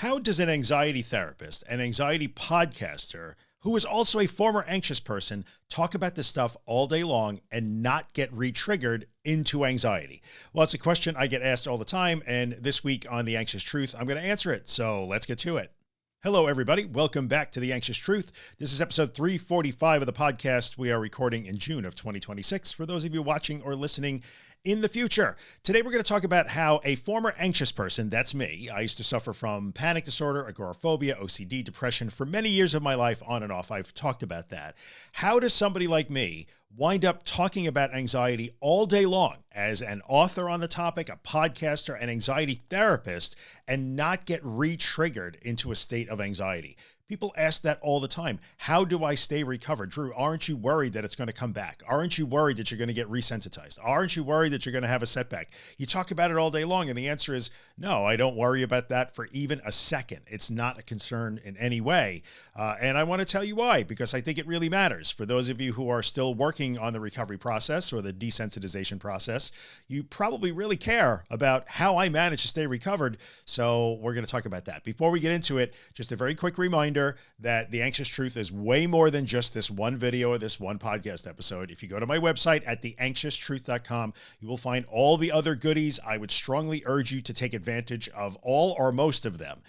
How does an anxiety therapist, an anxiety podcaster, who is also a former anxious person, talk about this stuff all day long and not get re-triggered into anxiety? Well, it's a question I get asked all the time. And this week on The Anxious Truth, I'm going to answer it. So let's get to it. Hello, everybody. Welcome back to The Anxious Truth. This is episode 345 of the podcast. We are recording in June of 2026. For those of you watching or listening in the future, today we're going to talk about how a former anxious person, that's me, I used to suffer from panic disorder, agoraphobia, OCD, depression for many years of my life, on and off. I've talked about that. How does somebody like me wind up talking about anxiety all day long as an author on the topic, a podcaster, an anxiety therapist, and not get re-triggered into a state of anxiety? People ask that all the time. How do I stay recovered? Drew, aren't you worried that it's going to come back? Aren't you worried that you're going to get resensitized? Aren't you worried that you're going to have a setback? You talk about it all day long. And the answer is no, I don't worry about that for even a second. It's not a concern in any way. And I want to tell you why, because I think it really matters. For those of you who are still working on the recovery process or the desensitization process, you probably really care about how I manage to stay recovered. So we're going to talk about that. Before we get into it, just a very quick reminder that The Anxious Truth is way more than just this one video or this one podcast episode. If you go to my website at theanxioustruth.com, you will find all the other goodies. I would strongly urge you to take advantage of all or most of them.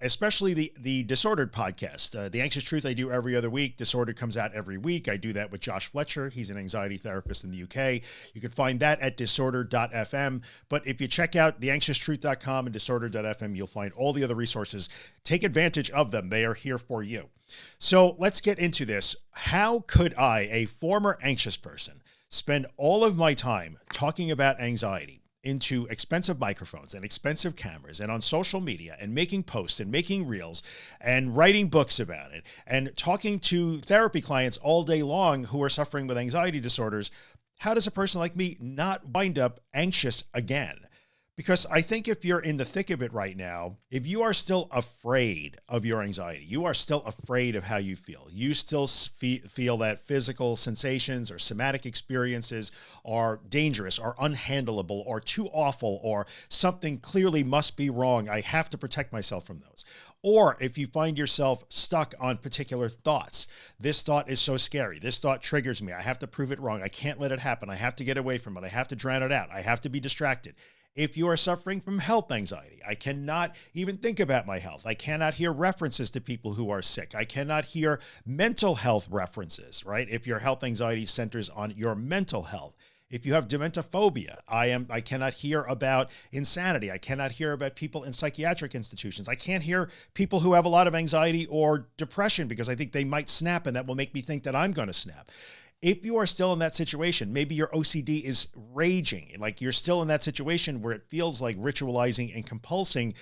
Especially the Disordered podcast. The Anxious Truth I do every other week. Disordered comes out every week. I do that with Josh Fletcher. He's an anxiety therapist in the UK. You can find that at disordered.fm. But if you check out theanxioustruth.com and disordered.fm, you'll find all the other resources. Take advantage of them. They are here for you. So let's get into this. How could I, a former anxious person, spend all of my time talking about anxiety into expensive microphones and expensive cameras and on social media and making posts and making reels and writing books about it and talking to therapy clients all day long who are suffering with anxiety disorders? How does a person like me not wind up anxious again? Because I think if you're in the thick of it right now, if you are still afraid of your anxiety, you are still afraid of how you feel, you still feel that physical sensations or somatic experiences are dangerous or unhandleable or too awful or something clearly must be wrong, I have to protect myself from those. Or if you find yourself stuck on particular thoughts, this thought is so scary, this thought triggers me, I have to prove it wrong, I can't let it happen, I have to get away from it, I have to drown it out, I have to be distracted. If you are suffering from health anxiety, I cannot even think about my health. I cannot hear references to people who are sick. I cannot hear mental health references, right? If your health anxiety centers on your mental health. If you have dementophobia, I cannot hear about insanity. I cannot hear about people in psychiatric institutions. I can't hear people who have a lot of anxiety or depression because I think they might snap and that will make me think that I'm going to snap. If you are still in that situation, maybe your OCD is raging, like you're still in that situation where it feels like ritualizing and compulsing.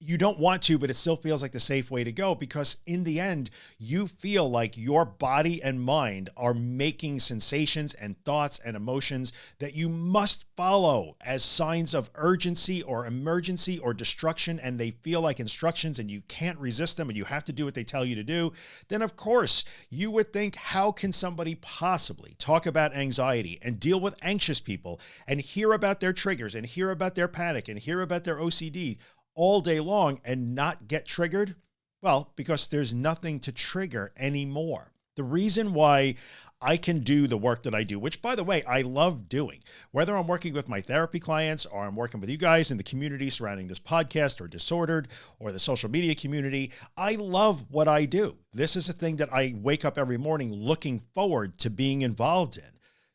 You don't want to, but it still feels like the safe way to go, because in the end, you feel like your body and mind are making sensations and thoughts and emotions that you must follow as signs of urgency or emergency or destruction. And they feel like instructions and you can't resist them and you have to do what they tell you to do. Then of course you would think, how can somebody possibly talk about anxiety and deal with anxious people and hear about their triggers and hear about their panic and hear about their OCD all day long and not get triggered? Well, because there's nothing to trigger anymore. The reason why I can do the work that I do, which by the way, I love doing, whether I'm working with my therapy clients or I'm working with you guys in the community surrounding this podcast or Disordered or the social media community, I love what I do. This is a thing that I wake up every morning looking forward to being involved in.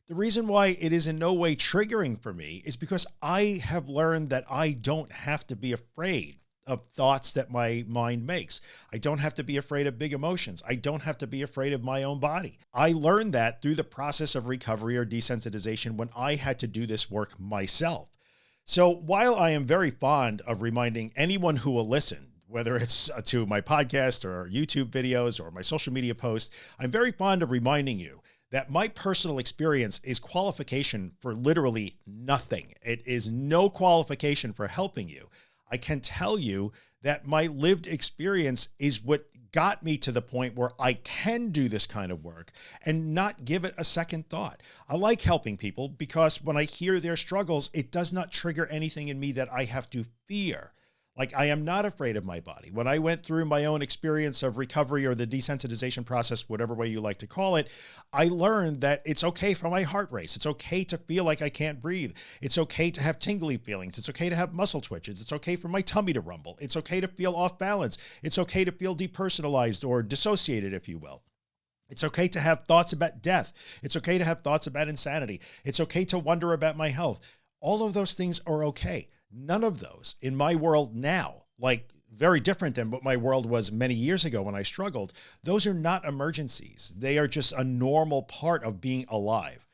The reason why it is in no way triggering for me is because I have learned that I don't have to be afraid of thoughts that my mind makes. I don't have to be afraid of big emotions. I don't have to be afraid of my own body. I learned that through the process of recovery or desensitization when I had to do this work myself. So while I am very fond of reminding anyone who will listen, whether it's to my podcast or YouTube videos or my social media posts, I'm very fond of reminding you that my personal experience is qualification for literally nothing. It is no qualification for helping you. I can tell you that my lived experience is what got me to the point where I can do this kind of work and not give it a second thought. I like helping people because when I hear their struggles, it does not trigger anything in me that I have to fear. Like, I am not afraid of my body. When I went through my own experience of recovery, or the desensitization process, whatever way you like to call it, I learned that it's okay for my heart race. It's okay to feel like I can't breathe. It's okay to have tingly feelings. It's okay to have muscle twitches. It's okay for my tummy to rumble. It's okay to feel off balance. It's okay to feel depersonalized or dissociated, if you will. It's okay to have thoughts about death. It's okay to have thoughts about insanity. It's okay to wonder about my health. All of those things are okay. None of those in my world now, like very different than what my world was many years ago when I struggled. Those are not emergencies. They are just a normal part of being alive.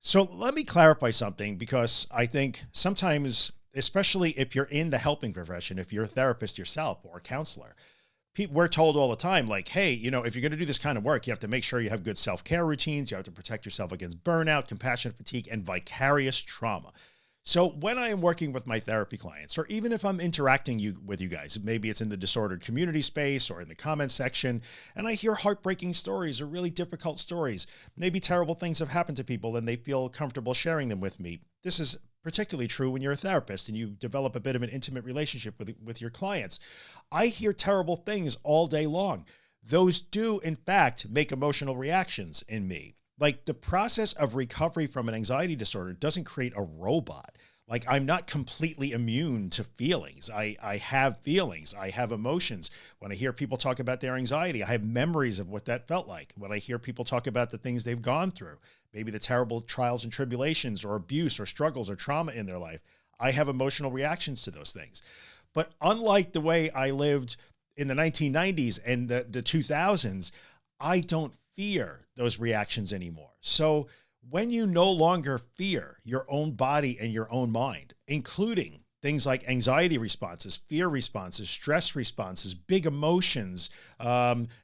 So let me clarify something, because I think sometimes, especially if you're in the helping profession, if you're a therapist yourself or a counselor, we're told all the time, like, hey, you know, if you're going to do this kind of work, you have to make sure you have good self-care routines. You have to protect yourself against burnout, compassion fatigue, and vicarious trauma. So when I am working with my therapy clients, or even if I'm interacting with you guys, maybe it's in the disordered community space or in the comment section, and I hear heartbreaking stories or really difficult stories, maybe terrible things have happened to people and they feel comfortable sharing them with me. This is particularly true when you're a therapist and you develop a bit of an intimate relationship with your clients. I hear terrible things all day long. Those do, in fact, make emotional reactions in me. Like, the process of recovery from an anxiety disorder doesn't create a robot. Like, I'm not completely immune to feelings. I have feelings. I have emotions. When I hear people talk about their anxiety, I have memories of what that felt like. When I hear people talk about the things they've gone through, maybe the terrible trials and tribulations or abuse or struggles or trauma in their life, I have emotional reactions to those things. But unlike the way I lived in the 1990s and the 2000s, I don't fear those reactions anymore. So when you no longer fear your own body and your own mind, including things like anxiety responses, fear responses, stress responses, big emotions,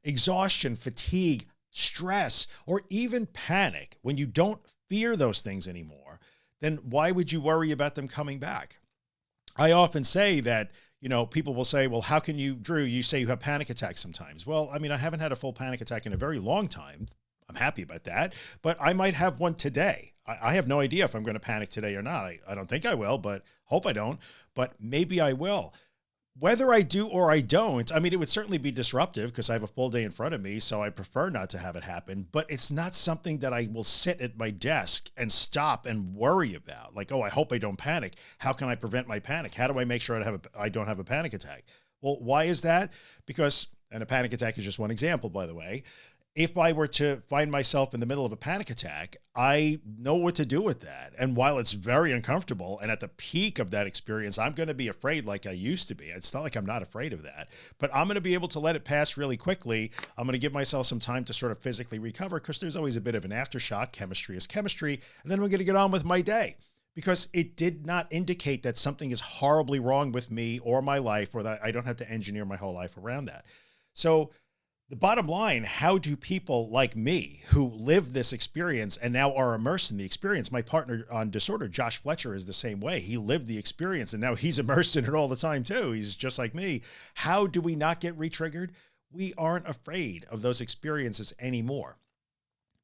exhaustion, fatigue, stress, or even panic, when you don't fear those things anymore, then why would you worry about them coming back? I often say that, you know, people will say, well, how can you, Drew, you say you have panic attacks sometimes. Well, I mean, I haven't had a full panic attack in a very long time. I'm happy about that, but I might have one today. I have no idea if I'm going to panic today or not. I don't think I will, but hope I don't, but maybe I will. Whether I do or I don't, I mean, it would certainly be disruptive because I have a full day in front of me, so I prefer not to have it happen, but it's not something that I will sit at my desk and stop and worry about. Like, oh, I hope I don't panic. How can I prevent my panic? How do I make sure I don't have a panic attack? Well, why is that? Because, and a panic attack is just one example, by the way, if I were to find myself in the middle of a panic attack, I know what to do with that. And while it's very uncomfortable, and at the peak of that experience, I'm going to be afraid like I used to be. It's not like I'm not afraid of that, but I'm going to be able to let it pass really quickly. I'm going to give myself some time to sort of physically recover, because there's always a bit of an aftershock. Chemistry is chemistry. And then I'm going to get on with my day, because it did not indicate that something is horribly wrong with me or my life, or that I don't have to engineer my whole life around that. So the bottom line, how do people like me who live this experience and now are immersed in the experience? My partner on Disorder, Josh Fletcher, is the same way. He lived the experience and now he's immersed in it all the time too. He's just like me. How do we not get re-triggered? We aren't afraid of those experiences anymore.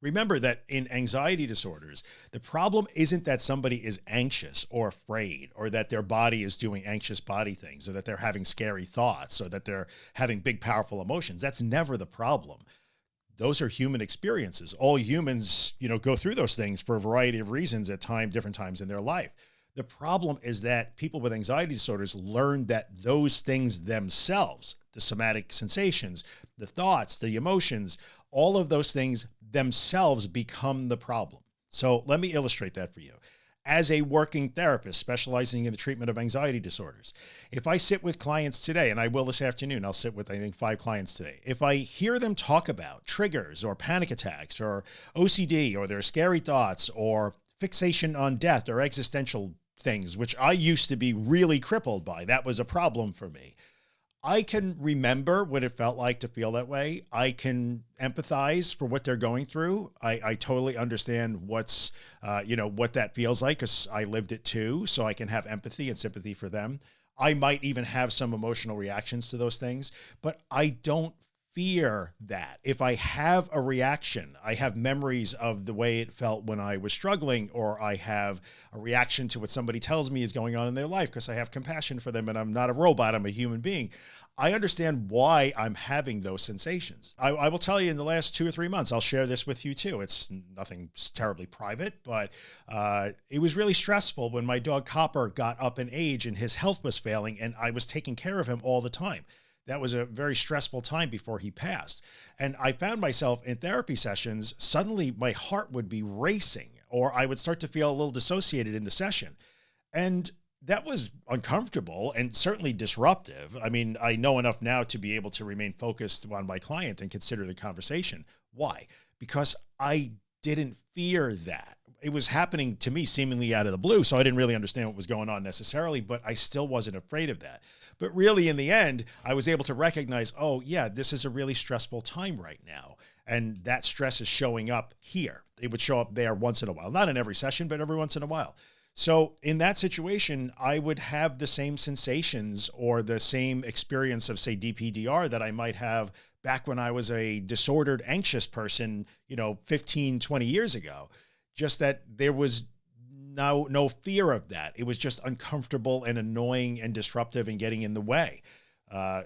Remember that in anxiety disorders, the problem isn't that somebody is anxious or afraid, or that their body is doing anxious body things, or that they're having scary thoughts, or that they're having big, powerful emotions. That's never the problem. Those are human experiences. All humans, you know, go through those things for a variety of reasons at different times in their life. The problem is that people with anxiety disorders learn that those things themselves, the somatic sensations, the thoughts, the emotions, all of those things themselves become the problem. So let me illustrate that for you. As a working therapist specializing in the treatment of anxiety disorders, if I sit with clients today, and I will this afternoon, I'll sit with, I think, 5 clients today. If I hear them talk about triggers or panic attacks or OCD or their scary thoughts or fixation on death or existential things, which I used to be really crippled by, that was a problem for me. I can remember what it felt like to feel that way. I can empathize for what they're going through. I totally understand what's, what that feels like, because I lived it too. So I can have empathy and sympathy for them. I might even have some emotional reactions to those things, but I don't fear that. If I have a reaction, I have memories of the way it felt when I was struggling, or I have a reaction to what somebody tells me is going on in their life because I have compassion for them and I'm not a robot, I'm a human being. I understand why I'm having those sensations. I will tell you, in the last 2 or 3 months, I'll share this with you too. It's nothing terribly private, but it was really stressful when my dog Copper got up in age and his health was failing, and I was taking care of him all the time. That was a very stressful time before he passed. And I found myself in therapy sessions, suddenly my heart would be racing, or I would start to feel a little dissociated in the session. And that was uncomfortable and certainly disruptive. I mean, I know enough now to be able to remain focused on my client and consider the conversation. Why? Because I didn't fear that. It was happening to me seemingly out of the blue, so I didn't really understand what was going on necessarily, but I still wasn't afraid of that. But really, in the end, I was able to recognize, oh yeah, this is a really stressful time right now. And that stress is showing up here. It would show up there once in a while, not in every session, but every once in a while. So in that situation, I would have the same sensations or the same experience of, say, DPDR that I might have back when I was a disordered, anxious person, 15, 20 years ago. Just that there was no fear of that. It was just uncomfortable and annoying and disruptive and getting in the way.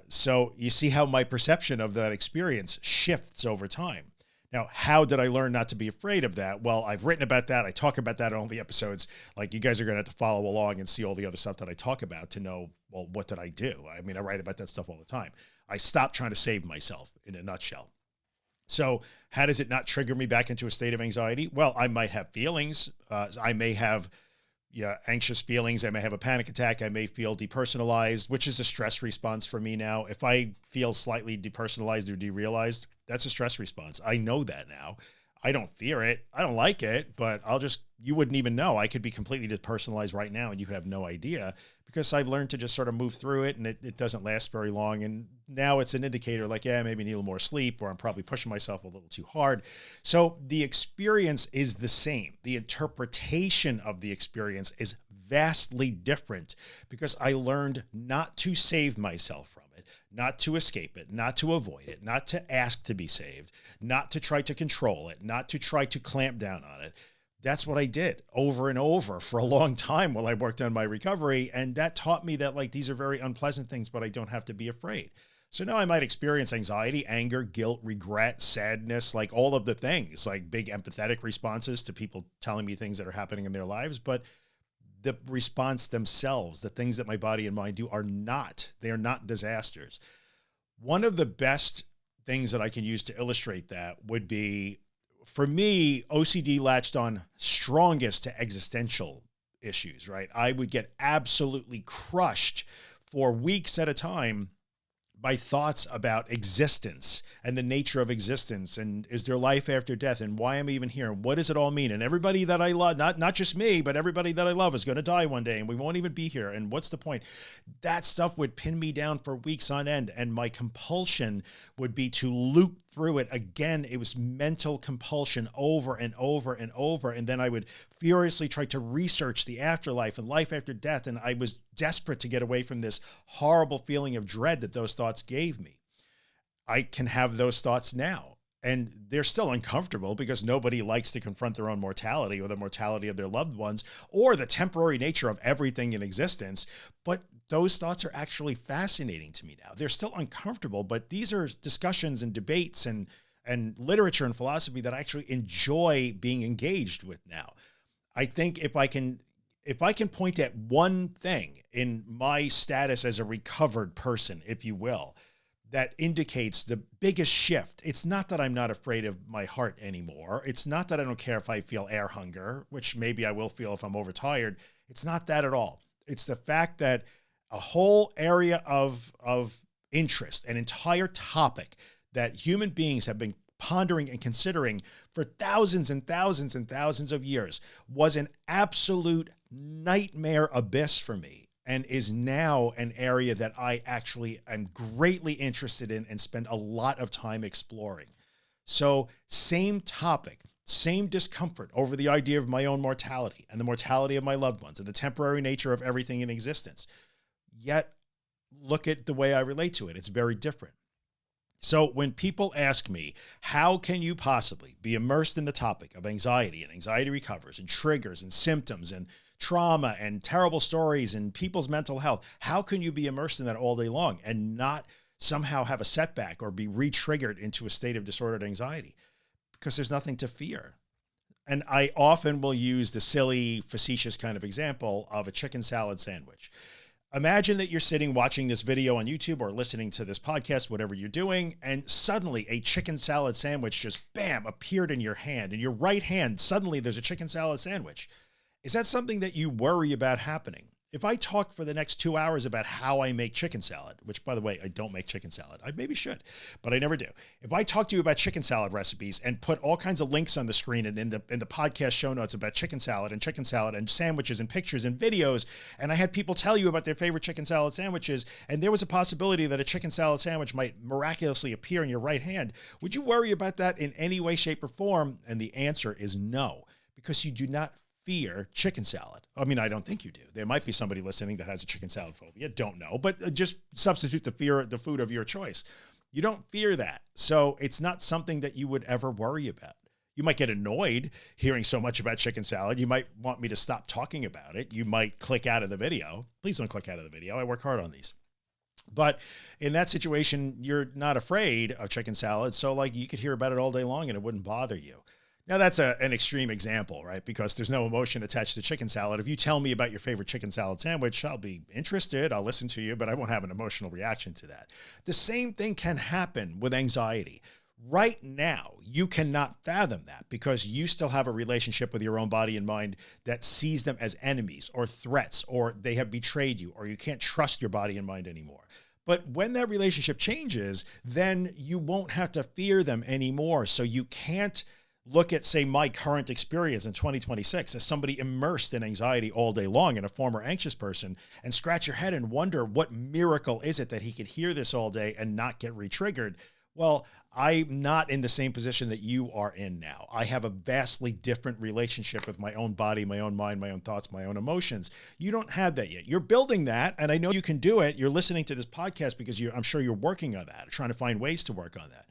So you see how my perception of that experience shifts over time. Now, how did I learn not to be afraid of that? Well, I've written about that. I talk about that on all the episodes. Like, you guys are going to have to follow along and see all the other stuff that I talk about to know, well, what did I do? I mean, I write about that stuff all the time. I stopped trying to save myself, in a nutshell. So how does it not trigger me back into a state of anxiety? Well, I might have feelings. I may have anxious feelings. I may have a panic attack. I may feel depersonalized, which is a stress response for me now. If I feel slightly depersonalized or derealized, that's a stress response. I know that now. I don't fear it. I don't like it, but you wouldn't even know. I could be completely depersonalized right now and you have no idea, because I've learned to just sort of move through it, and it doesn't last very long. And now it's an indicator like, yeah, maybe I need a little more sleep, or I'm probably pushing myself a little too hard. So the experience is the same. The interpretation of the experience is vastly different, because I learned not to save myself from it, not to escape it, not to avoid it, not to ask to be saved, not to try to control it, not to try to clamp down on it. That's what I did over and over for a long time while I worked on my recovery. And that taught me that, like, these are very unpleasant things, but I don't have to be afraid. So now I might experience anxiety, anger, guilt, regret, sadness, like all of the things, like big empathetic responses to people telling me things that are happening in their lives. But the response themselves, the things that my body and mind do, they are not disasters. One of the best things that I can use to illustrate that would be, for me, OCD latched on strongest to existential issues, right? I would get absolutely crushed for weeks at a time by thoughts about existence and the nature of existence, and is there life after death, and why am I even here, and what does it all mean, and everybody that I love, not just me, but everybody that I love is going to die one day and we won't even be here, and what's the point? That stuff would pin me down for weeks on end, and my compulsion would be to loop through it again. It was mental compulsion over and over and over, and then I would furiously try to research the afterlife and life after death, and I was desperate to get away from this horrible feeling of dread that those thoughts gave me. I can have those thoughts now, and they're still uncomfortable, because nobody likes to confront their own mortality or the mortality of their loved ones or the temporary nature of everything in existence. But those thoughts are actually fascinating to me now. They're still uncomfortable, but these are discussions and debates and literature and philosophy that I actually enjoy being engaged with now. I think if I can point at one thing in my status as a recovered person, if you will, that indicates the biggest shift, it's not that I'm not afraid of my heart anymore. It's not that I don't care if I feel air hunger, which maybe I will feel if I'm overtired. It's not that at all. It's the fact that a whole area of interest, an entire topic that human beings have been pondering and considering for thousands and thousands and thousands of years, was an absolute nightmare abyss for me, and is now an area that I actually am greatly interested in and spend a lot of time exploring. So same topic, same discomfort over the idea of my own mortality and the mortality of my loved ones and the temporary nature of everything in existence. Yet look at the way I relate to it. It's very different. So when people ask me, how can you possibly be immersed in the topic of anxiety and anxiety recovers and triggers and symptoms and trauma and terrible stories and people's mental health, how can you be immersed in that all day long and not somehow have a setback or be re-triggered into a state of disordered anxiety? Because there's nothing to fear. And I often will use the silly, facetious kind of example of a chicken salad sandwich. Imagine that you're sitting watching this video on YouTube or listening to this podcast, whatever you're doing, and suddenly a chicken salad sandwich just bam appeared in your hand. In your right hand, suddenly there's a chicken salad sandwich. Is that something that you worry about happening? If I talk for the next 2 hours about how I make chicken salad, which by the way, I don't make chicken salad. I maybe should, but I never do. If I talk to you about chicken salad recipes and put all kinds of links on the screen and in the podcast show notes about chicken salad and sandwiches and pictures and videos, and I had people tell you about their favorite chicken salad sandwiches, and there was a possibility that a chicken salad sandwich might miraculously appear in your right hand, would you worry about that in any way, shape, or form? And the answer is no, because you do not fear chicken salad. I mean, I don't think you do. There might be somebody listening that has a chicken salad phobia. Don't know, but just substitute the food of your choice. You don't fear that. So it's not something that you would ever worry about. You might get annoyed hearing so much about chicken salad. You might want me to stop talking about it. You might click out of the video. Please don't click out of the video. I work hard on these. But in that situation, you're not afraid of chicken salad. So like you could hear about it all day long and it wouldn't bother you. Now that's an extreme example, right? Because there's no emotion attached to chicken salad. If you tell me about your favorite chicken salad sandwich, I'll be interested. I'll listen to you, but I won't have an emotional reaction to that. The same thing can happen with anxiety. Right now, you cannot fathom that because you still have a relationship with your own body and mind that sees them as enemies or threats, or they have betrayed you, or you can't trust your body and mind anymore. But when that relationship changes, then you won't have to fear them anymore. So you can't look at, say, my current experience in 2026 as somebody immersed in anxiety all day long and a former anxious person and scratch your head and wonder what miracle is it that he could hear this all day and not get re-triggered. Well, I'm not in the same position that you are in now. I have a vastly different relationship with my own body, my own mind, my own thoughts, my own emotions. You don't have that yet. You're building that, and I know you can do it. You're listening to this podcast because I'm sure you're working on that, trying to find ways to work on that.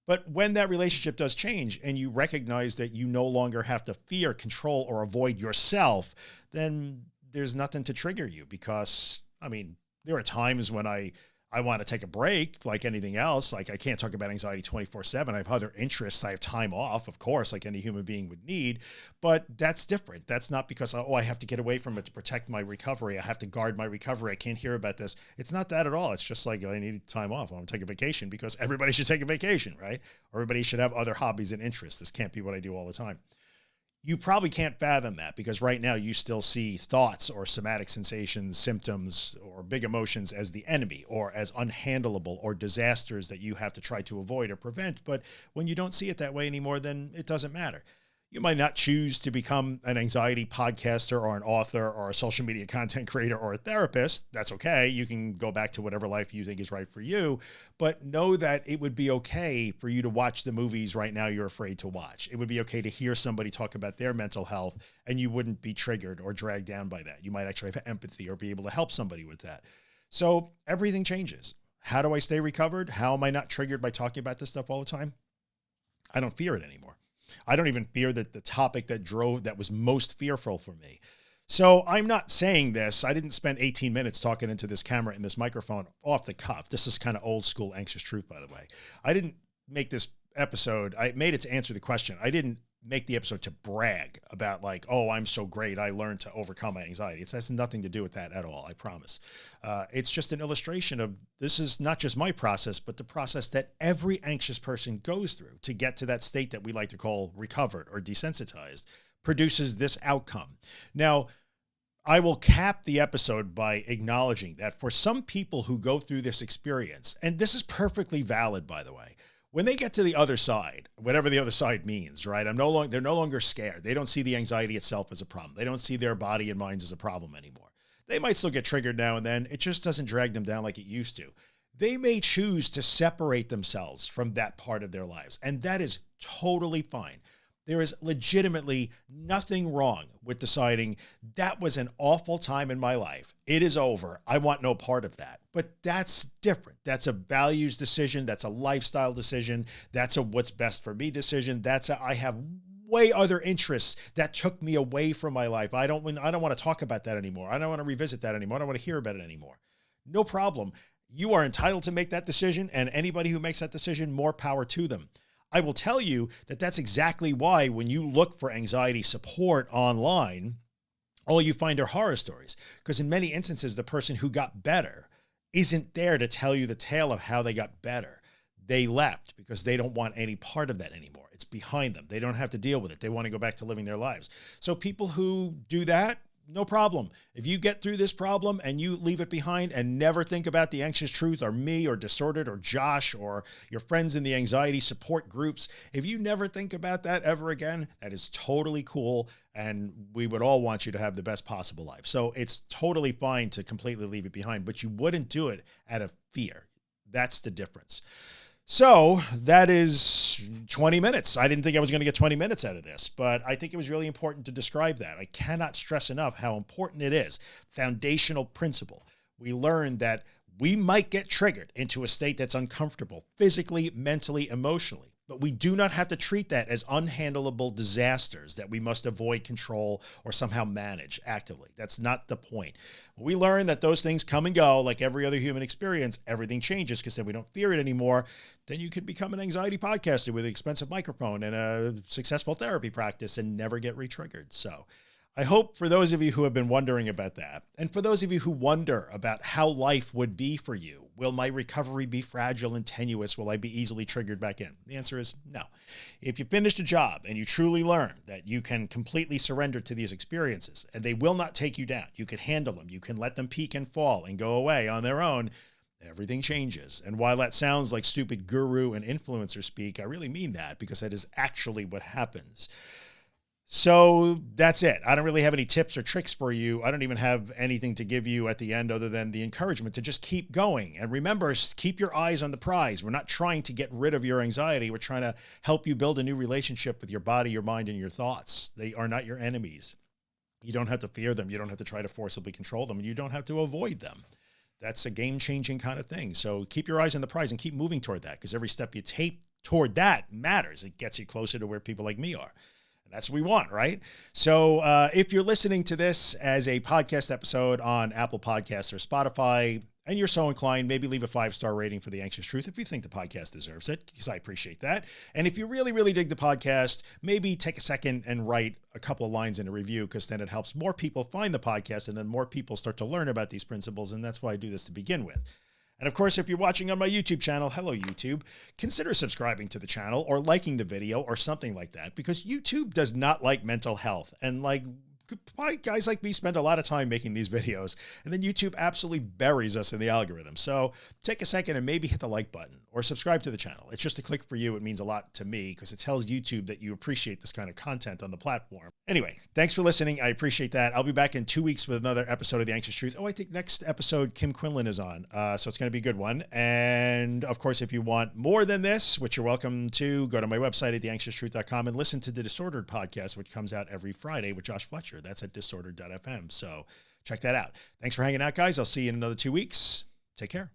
But when that relationship does change and you recognize that you no longer have to fear, control, or avoid yourself, then there's nothing to trigger you because, I mean, there are times when I want to take a break like anything else. Like I can't talk about anxiety 24/7. I have other interests. I have time off, of course, like any human being would need, but that's different. That's not because, oh, I have to get away from it to protect my recovery. I have to guard my recovery. I can't hear about this. It's not that at all. It's just like I need time off. I want to take a vacation because everybody should take a vacation, right? Everybody should have other hobbies and interests. This can't be what I do all the time. You probably can't fathom that because right now you still see thoughts or somatic sensations, symptoms, or big emotions as the enemy or as unhandleable or disasters that you have to try to avoid or prevent. But when you don't see it that way anymore, then it doesn't matter. You might not choose to become an anxiety podcaster or an author or a social media content creator or a therapist. That's okay. You can go back to whatever life you think is right for you, but know that it would be okay for you to watch the movies right now you're afraid to watch. It would be okay to hear somebody talk about their mental health and you wouldn't be triggered or dragged down by that. You might actually have empathy or be able to help somebody with that. So everything changes. How do I stay recovered? How am I not triggered by talking about this stuff all the time? I don't fear it anymore. I don't even fear that the topic that was most fearful for me. So I'm not saying this. I didn't spend 18 minutes talking into this camera and this microphone off the cuff. This is kind of old school anxious truth, by the way. I didn't make this episode. I made it to answer the question. I didn't make the episode to brag about like, oh, I'm so great. I learned to overcome my anxiety. It has nothing to do with that at all. I promise. It's just an illustration of this is not just my process, but the process that every anxious person goes through to get to that state that we like to call recovered or desensitized produces this outcome. Now, I will cap the episode by acknowledging that for some people who go through this experience, and this is perfectly valid, by the way, when they get to the other side, whatever the other side means, right? They're no longer scared. They don't see the anxiety itself as a problem. They don't see their body and minds as a problem anymore. They might still get triggered now and then. It just doesn't drag them down like it used to. They may choose to separate themselves from that part of their lives, and that is totally fine. There is legitimately nothing wrong with deciding that was an awful time in my life. It is over. I want no part of that. But that's different. That's a values decision. That's a lifestyle decision. That's a what's best for me decision. That's a I have way other interests that took me away from my life. I don't want to talk about that anymore. I don't want to revisit that anymore. I don't want to hear about it anymore. No problem. You are entitled to make that decision, and anybody who makes that decision, more power to them. I will tell you that that's exactly why when you look for anxiety support online, all you find are horror stories, because in many instances, the person who got better isn't there to tell you the tale of how they got better. They left because they don't want any part of that anymore. It's behind them. They don't have to deal with it. They want to go back to living their lives. So people who do that, no problem. If you get through this problem and you leave it behind and never think about the anxious truth or me or Disordered or Josh or your friends in the anxiety support groups, if you never think about that ever again, that is totally cool. And we would all want you to have the best possible life. So it's totally fine to completely leave it behind, but you wouldn't do it out of fear. That's the difference. So that is 20 minutes. I didn't think I was going to get 20 minutes out of this, but I think it was really important to describe that. I cannot stress enough how important it is. Foundational principle. We learned that we might get triggered into a state that's uncomfortable, physically, mentally, emotionally, but we do not have to treat that as unhandleable disasters that we must avoid, control, or somehow manage actively. That's not the point. When we learn that those things come and go, like every other human experience, everything changes because then we don't fear it anymore. Then you could become an anxiety podcaster with an expensive microphone and a successful therapy practice and never get re-triggered. So I hope for those of you who have been wondering about that, and for those of you who wonder about how life would be for you, will my recovery be fragile and tenuous? Will I be easily triggered back in? The answer is no. If you finished a job and you truly learn that you can completely surrender to these experiences and they will not take you down, you can handle them, you can let them peak and fall and go away on their own, everything changes. And while that sounds like stupid guru and influencer speak, I really mean that because that is actually what happens. So that's it. I don't really have any tips or tricks for you. I don't even have anything to give you at the end other than the encouragement to just keep going. And remember, keep your eyes on the prize. We're not trying to get rid of your anxiety. We're trying to help you build a new relationship with your body, your mind, and your thoughts. They are not your enemies. You don't have to fear them. You don't have to try to forcibly control them, and you don't have to avoid them. That's a game-changing kind of thing. So keep your eyes on the prize and keep moving toward that, because every step you take toward that matters. It gets you closer to where people like me are. That's what we want, right? So if you're listening to this as a podcast episode on Apple Podcasts or Spotify, and you're so inclined, maybe leave a 5-star rating for The Anxious Truth if you think the podcast deserves it, because I appreciate that. And if you really, really dig the podcast, maybe take a second and write a couple of lines in a review, because then it helps more people find the podcast, and then more people start to learn about these principles. And that's why I do this to begin with. And of course, if you're watching on my YouTube channel, hello YouTube, consider subscribing to the channel or liking the video or something like that, because YouTube does not like mental health. And like guys like me spend a lot of time making these videos, and then YouTube absolutely buries us in the algorithm. So take a second and maybe hit the like button or subscribe to the channel. It's just a click for you. It means a lot to me because it tells YouTube that you appreciate this kind of content on the platform. Anyway, thanks for listening. I appreciate that. I'll be back in 2 weeks with another episode of The Anxious Truth. Oh, I think next episode, Kim Quinlan is on. So it's going to be a good one. And of course, if you want more than this, which you're welcome to, go to my website at theanxioustruth.com and listen to the Disordered podcast, which comes out every Friday with Josh Fletcher. That's at disordered.fm. So check that out. Thanks for hanging out, guys. I'll see you in another 2 weeks. Take care.